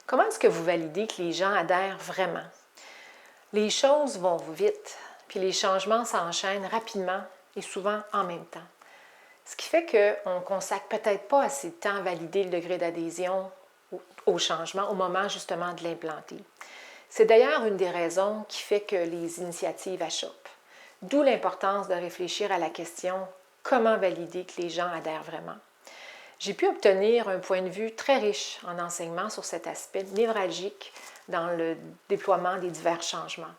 Comment est-ce que vous validez que les gens adhèrent vraiment? Les choses vont vite, puis les changements s'enchaînent rapidement et souvent en même temps. Ce qui fait qu'on ne consacre peut-être pas assez de temps à valider le degré d'adhésion au changement au moment justement de l'implanter. C'est d'ailleurs une des raisons qui fait que les initiatives achoppent. D'où l'importance de réfléchir à la question « Comment valider que les gens adhèrent vraiment? » J'ai pu obtenir un point de vue très riche en enseignement sur cet aspect névralgique dans le déploiement des divers changements.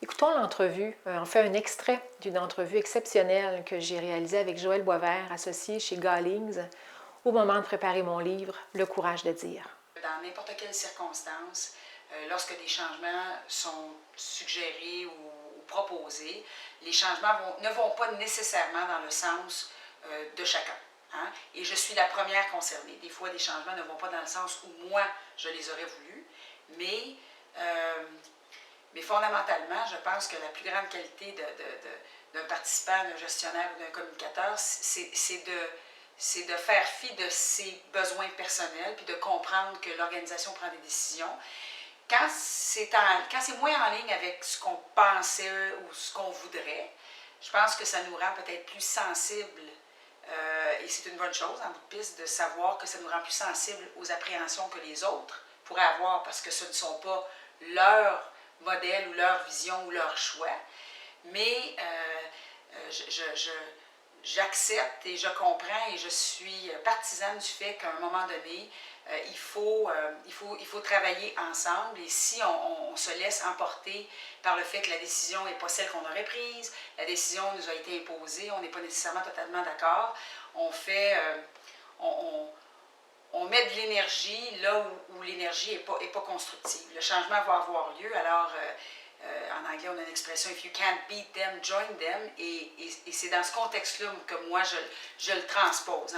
Écoutons l'entrevue, en fait un extrait d'une entrevue exceptionnelle que j'ai réalisée avec Joël Boisvert, associé chez Gallings, au moment de préparer mon livre « Le courage de dire ». Dans n'importe quelle circonstance, lorsque des changements sont suggérés ou proposés, les changements ne vont pas nécessairement dans le sens de chacun. Hein? Et je suis la première concernée. Des fois, des changements ne vont pas dans le sens où moi, je les aurais voulu, mais fondamentalement, je pense que la plus grande qualité d'un participant, d'un gestionnaire ou d'un communicateur, c'est de faire fi de ses besoins personnels puis de comprendre que l'organisation prend des décisions. Quand c'est moins en ligne avec ce qu'on pensait ou ce qu'on voudrait, je pense que ça nous rend peut-être plus sensibles, et c'est une bonne chose en bout de piste de savoir que ça nous rend plus sensibles aux appréhensions que les autres pourraient avoir parce que ce ne sont pas leur modèle ou leur vision ou leur choix. Mais j'accepte et je comprends et je suis partisane du fait qu'à un moment donné, il faut travailler ensemble et si on se laisse emporter par le fait que la décision n'est pas celle qu'on aurait prise, la décision nous a été imposée, on n'est pas nécessairement totalement d'accord, on met de l'énergie là où l'énergie n'est pas constructive. Le changement va avoir lieu, alors en anglais on a une expression « if you can't beat them, join them » et c'est dans ce contexte-là que moi je le transpose.